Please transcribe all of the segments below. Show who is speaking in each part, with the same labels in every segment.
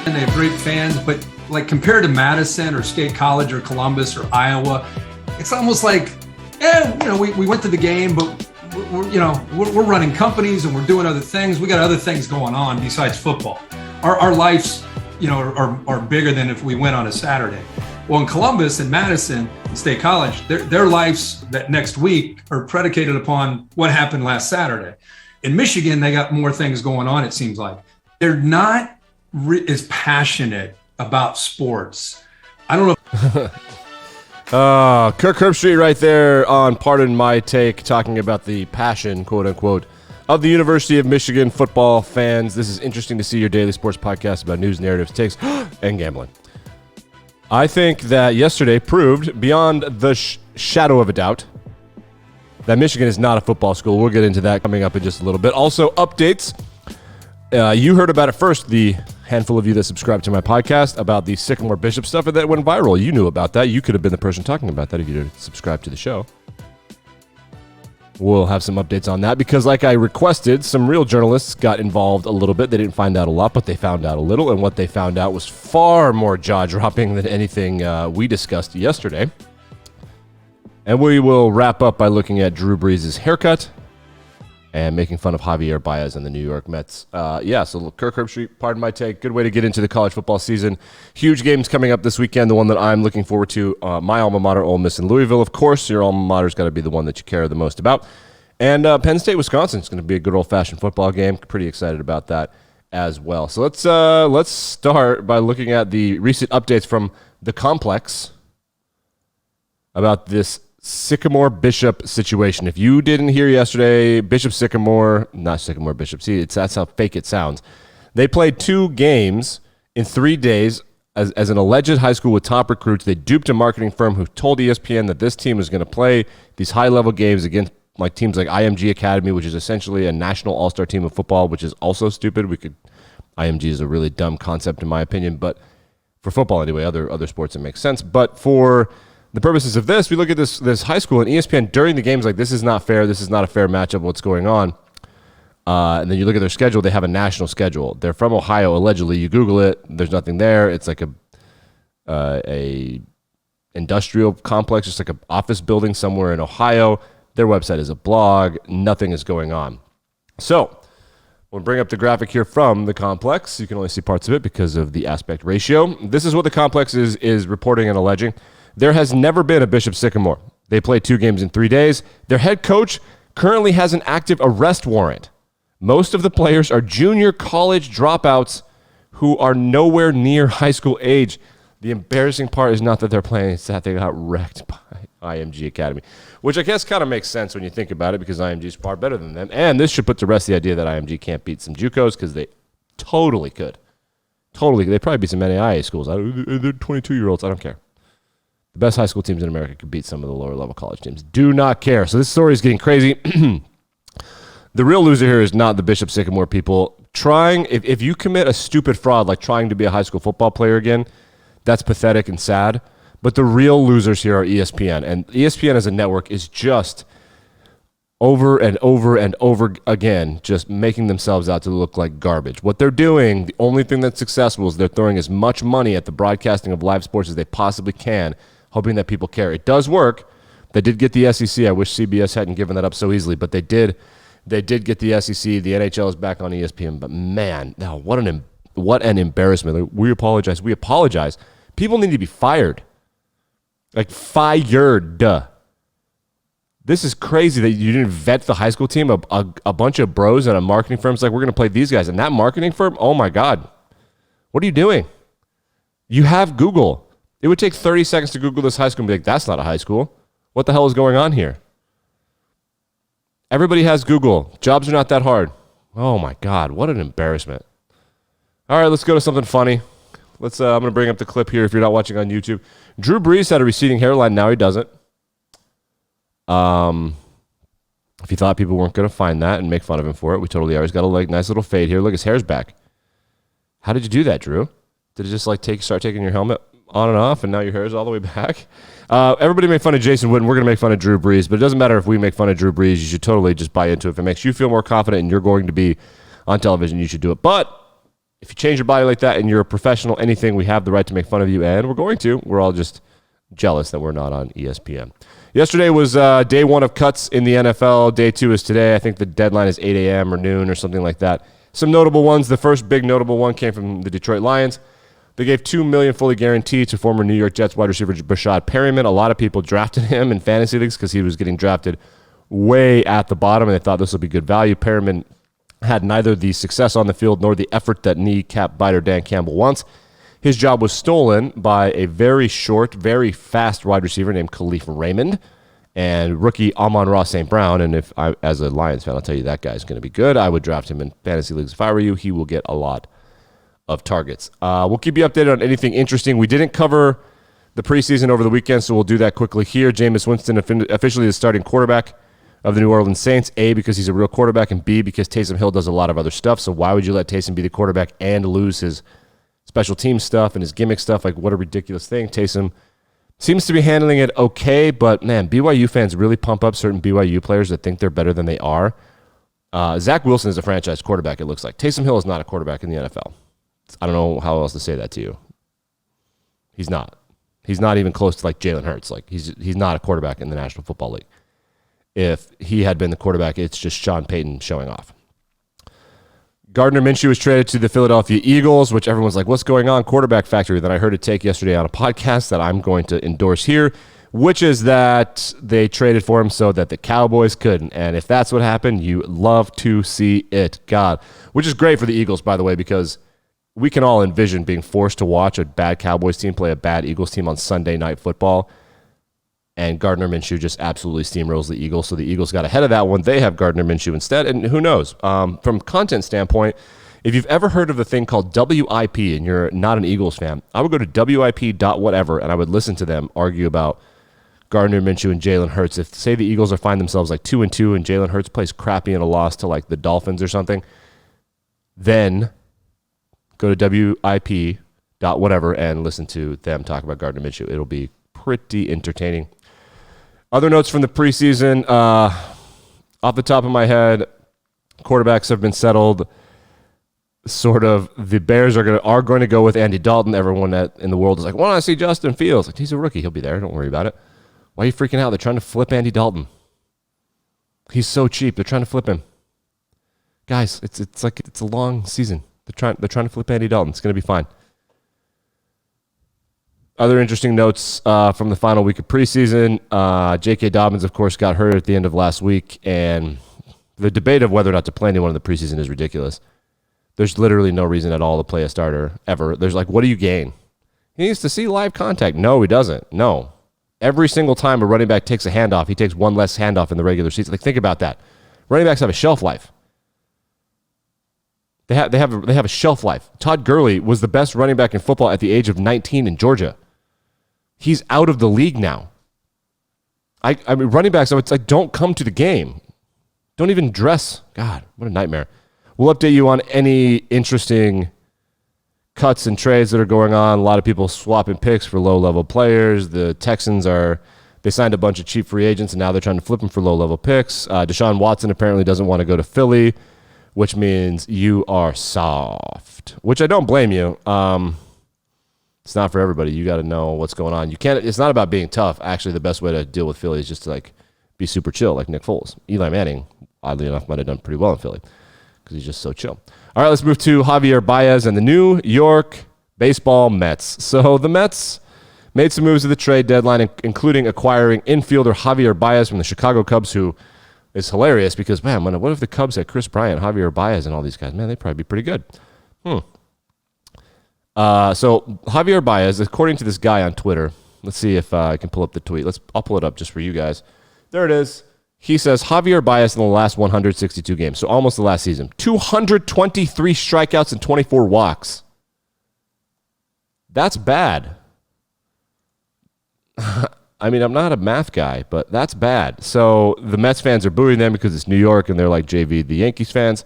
Speaker 1: and they have great fans, but like compared to Madison or State College or Columbus or Iowa, it's almost like, we went to the game, but we're running companies and we're doing other things. We got other things going on besides football. Our lives, are bigger than if we went on a Saturday. Well, in Columbus and Madison and State College, their lives that next week are predicated upon what happened last Saturday. In Michigan, they got more things going on, it seems like. They're not as passionate about sports. I don't know.
Speaker 2: Kirk Herbstreit right there on Pardon My Take, talking about the passion, quote unquote, of the University of Michigan football fans. This is interesting to see, your daily sports podcast about news, narratives, takes, and gambling. I think that yesterday proved beyond the shadow of a doubt that Michigan is not a football school. We'll get into that coming up in just a little bit. Also, updates. You heard about it first, the handful of you that subscribe to my podcast, about the Sycamore Bishop stuff that went viral. You knew about that. You could have been the person talking about that if you didn't subscribe to the show. We'll have some updates on that because, like I requested, some real journalists got involved a little bit. They didn't find out a lot, but they found out a little, and what they found out was far more jaw-dropping than anything we discussed yesterday. And we will wrap up by looking at Drew Brees' haircut and making fun of Javier Baez and the New York Mets. So Kirk Herbstreit, pardon my take. Good way to get into the college football season. Huge games coming up this weekend. The one that I'm looking forward to, my alma mater, Ole Miss in Louisville. Of course, your alma mater's got to be the one that you care the most about. And Penn State, Wisconsin. It's going to be a good old-fashioned football game. Pretty excited about that as well. So let's start by looking at the recent updates from the complex about this Sycamore Bishop situation. If you didn't hear yesterday, Bishop Sycamore, not Sycamore Bishop, that's how fake it sounds. They played 2 games in 3 days as an alleged high school with top recruits. They duped a marketing firm who told ESPN that this team was going to play these high-level games against teams like IMG Academy, which is essentially a national all-star team of football, which is also stupid. IMG is a really dumb concept in my opinion, but for football anyway, other sports it makes sense. But for the purposes of this, we look at this high school, and ESPN during the games like, this is not fair. This is not a fair matchup. What's going on? And then you look at their schedule. They have a national schedule. They're from Ohio, allegedly. You Google it. There's nothing there. It's like a industrial complex, just like an office building somewhere in Ohio. Their website is a blog. Nothing is going on. So we'll bring up the graphic here from the complex. You can only see parts of it because of the aspect ratio. This is what the complex is reporting and alleging. There has never been a Bishop Sycamore. They played 2 games in 3 days. Their head coach currently has an active arrest warrant. Most of the players are junior college dropouts who are nowhere near high school age. The embarrassing part is not that they're playing, it's that they got wrecked by IMG Academy, which I guess kind of makes sense when you think about it because IMG is far better than them. And this should put to rest the idea that IMG can't beat some JUCOs because they totally could. They probably beat some NAIA schools. They're 22-year-olds. I don't care. The best high school teams in America could beat some of the lower-level college teams. Do not care. So this story is getting crazy. The real loser here is not the Bishop Sycamore people. If you commit a stupid fraud like trying to be a high school football player again, that's pathetic and sad. But the real losers here are ESPN. And ESPN as a network is just over and over and over again just making themselves out to look like garbage. What they're doing, the only thing that's successful is they're throwing as much money at the broadcasting of live sports as they possibly can, hoping that people care. It does work. They did get the SEC. I wish CBS hadn't given that up so easily, but they did get the SEC. The NHL is back on ESPN. But man, now what an embarrassment. Like, we apologize. People need to be fired. Like, fired. This is crazy that you didn't vet the high school team. A bunch of bros and a marketing firm's like, we're going to play these guys. And that marketing firm, oh my God. What are you doing? You have Google. It would take 30 seconds to Google this high school and be like, that's not a high school. What the hell is going on here? Everybody has Google. Jobs are not that hard. Oh my God, what an embarrassment. All right, let's go to something funny. I'm going to bring up the clip here if you're not watching on YouTube. Drew Brees had a receding hairline. Now he doesn't. If you thought people weren't going to find that and make fun of him for it, we totally are. He's got a nice little fade here. Look, his hair's back. How did you do that, Drew? Did it just start taking your helmet on and off, and now your hair is all the way back? Everybody made fun of Jason Witten. We're going to make fun of Drew Brees, but it doesn't matter if we make fun of Drew Brees. You should totally just buy into it. If it makes you feel more confident and you're going to be on television, you should do it. But if you change your body like that and you're a professional, anything, we have the right to make fun of you, and we're going to. We're all just jealous that we're not on ESPN. Yesterday was day 1 of cuts in the NFL. Day 2 is today. I think the deadline is 8 a.m. or noon or something like that. Some notable ones. The first big notable one came from the Detroit Lions. They gave $2 million fully guaranteed to former New York Jets wide receiver Brashad Perryman. A lot of people drafted him in fantasy leagues because he was getting drafted way at the bottom, and they thought this would be good value. Perryman had neither the success on the field nor the effort that kneecap biter Dan Campbell wants. His job was stolen by a very short, very fast wide receiver named Khalif Raymond and rookie Amon-Ra St. Brown. And if I, as a Lions fan, I'll tell you that guy's going to be good. I would draft him in fantasy leagues if I were you. He will get a lot of targets. We'll keep you updated on anything interesting. We didn't cover the preseason over the weekend, so we'll do that quickly here. Jameis Winston officially the starting quarterback of the New Orleans Saints, A, because he's a real quarterback, and B, because Taysom Hill does a lot of other stuff. So why would you let Taysom be the quarterback and lose his special team stuff and his gimmick stuff? Like, what a ridiculous thing. Taysom seems to be handling it okay, but, man, BYU fans really pump up certain BYU players that think they're better than they are. Zach Wilson is a franchise quarterback, it looks like. Taysom Hill is not a quarterback in the NFL. I don't know how else to say that to you. He's not. He's not even close to, like, Jalen Hurts. Like, he's not a quarterback in the National Football League. If he had been the quarterback, it's just Sean Payton showing off. Gardner Minshew was traded to the Philadelphia Eagles, which everyone's like, what's going on? Quarterback factory. Then I heard a take yesterday on a podcast that I'm going to endorse here, which is that they traded for him so that the Cowboys couldn't. And if that's what happened, you love to see it. God. Which is great for the Eagles, by the way, because we can all envision being forced to watch a bad Cowboys team play a bad Eagles team on Sunday Night Football. And Gardner Minshew just absolutely steamrolls the Eagles. So the Eagles got ahead of that one. They have Gardner Minshew instead. And who knows? From content standpoint, if you've ever heard of the thing called WIP and you're not an Eagles fan, I would go to WIP.whatever and I would listen to them argue about Gardner Minshew and Jalen Hurts. If, say, the Eagles find themselves like 2-2 and Jalen Hurts plays crappy in a loss to like the Dolphins or something, then go to WIP.whatever and listen to them talk about Gardner Minshew. It'll be pretty entertaining. Other notes from the preseason, off the top of my head, quarterbacks have been settled. Sort of, the Bears are going to go with Andy Dalton. Everyone in the world is like, why don't I see Justin Fields? Like, he's a rookie. He'll be there. Don't worry about it. Why are you freaking out? They're trying to flip Andy Dalton. He's so cheap. They're trying to flip him. Guys, it's like it's a long season. They're trying to flip Andy Dalton. It's going to be fine. Other interesting notes from the final week of preseason. J.K. Dobbins, of course, got hurt at the end of last week, and the debate of whether or not to play anyone in the preseason is ridiculous. There's literally no reason at all to play a starter ever. There's like, what do you gain? He needs to see live contact. No, he doesn't. No. Every single time a running back takes a handoff, he takes one less handoff in the regular season. Like, think about that. Running backs have a shelf life. They have a shelf life. Todd Gurley was the best running back in football at the age of 19 in Georgia. He's out of the league now. I mean, running backs, it's like, don't come to the game. Don't even dress. God, what a nightmare. We'll update you on any interesting cuts and trades that are going on. A lot of people swapping picks for low-level players. The Texans they signed a bunch of cheap free agents, and now they're trying to flip them for low-level picks. Deshaun Watson apparently doesn't want to go to Philly, which means you are soft, which I don't blame you. It's not for everybody. You got to know what's going on. You can't. It's not about being tough. Actually, the best way to deal with Philly is just to like be super chill, like Nick Foles. Eli Manning, oddly enough, might have done pretty well in Philly because he's just so chill. All right, let's move to Javier Baez and the New York Baseball Mets. So the Mets made some moves at the trade deadline, including acquiring infielder Javier Baez from the Chicago Cubs, who is hilarious because, man, what if the Cubs had Chris Bryant, Javier Baez, and all these guys? Man, they'd probably be pretty good. So Javier Baez, according to this guy on Twitter, let's see if I can pull up the tweet. I'll pull it up just for you guys. There it is. He says Javier Baez in the last 162 games, so almost the last season, 223 strikeouts and 24 walks. That's bad. I mean, I'm not a math guy, but that's bad. So the Mets fans are booing them because it's New York, and they're like Javy, the Yankees fans.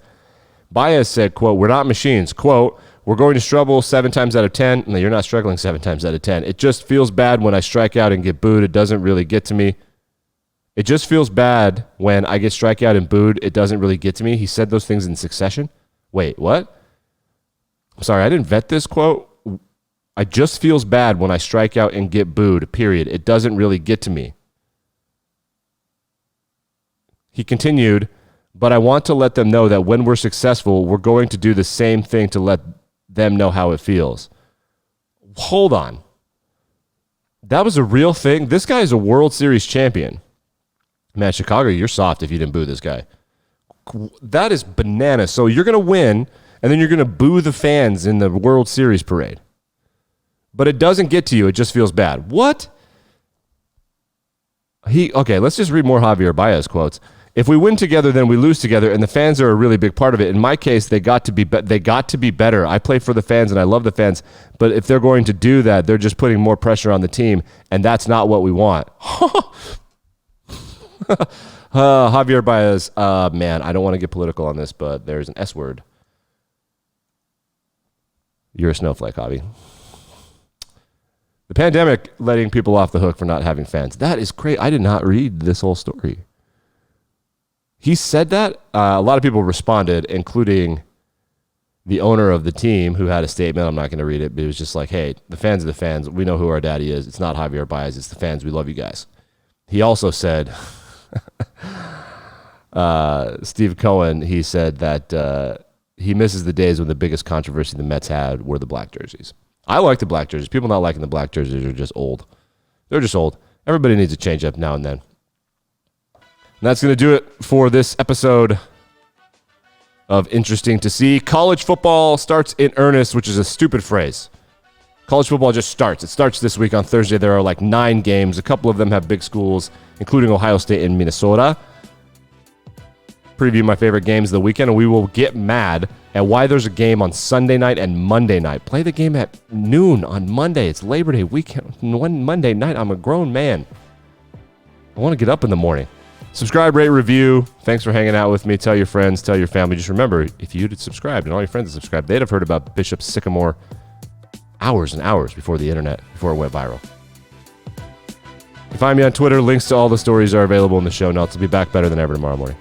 Speaker 2: Baez said, quote, "We're not machines." Quote, "We're going to struggle 7 times out of 10. No, you're not struggling 7 times out of 10. It just feels bad when I strike out and get booed. It doesn't really get to me. It just feels bad when I get strike out and booed. It doesn't really get to me." He said those things in succession. Wait, what? I'm sorry, I didn't vet this quote. I just feels bad when I strike out and get booed, period. It doesn't really get to me. He continued, but I want to let them know that when we're successful, we're going to do the same thing to let them know how it feels. Hold on. That was a real thing? This guy is a World Series champion. Man, Chicago, you're soft if you didn't boo this guy. That is bananas. So you're going to win, and then you're going to boo the fans in the World Series parade. But it doesn't get to you. It just feels bad. What? Okay, let's just read more Javier Baez quotes. If we win together, then we lose together, and the fans are a really big part of it. In my case, they got to be better. I play for the fans, and I love the fans. But if they're going to do that, they're just putting more pressure on the team, and that's not what we want. Javier Baez, man, I don't want to get political on this, but there's an S word. You're a snowflake, Javi. The pandemic letting people off the hook for not having fans. That is great. I did not read this whole story. He said that. A lot of people responded, including the owner of the team, who had a statement. I'm not going to read it, but it was just like, hey, the fans are the fans. We know who our daddy is. It's not Javier Baez. It's the fans. We love you guys. He also said, Steve Cohen, he said that he misses the days when the biggest controversy the Mets had were the black jerseys. I like the black jerseys. People not liking the black jerseys are just old. They're just old. Everybody needs a change up now and then. And that's going to do it for this episode of Interesting to See. College football starts in earnest, which is a stupid phrase. College football just starts. It starts this week on Thursday. There are like 9 games. A couple of them have big schools, including Ohio State and Minnesota. Preview my favorite games of the weekend, and we will get mad at why there's a game on Sunday night and Monday night. Play the game at noon on Monday. It's Labor Day weekend. One Monday night, I'm a grown man. I want to get up in the morning. Subscribe, rate, review. Thanks for hanging out with me. Tell your friends, tell your family. Just remember, if you had subscribed and all your friends had subscribed, they'd have heard about Bishop Sycamore hours and hours before the internet, before it went viral. You can find me on Twitter. Links to all the stories are available in the show notes. I'll be back better than ever tomorrow morning.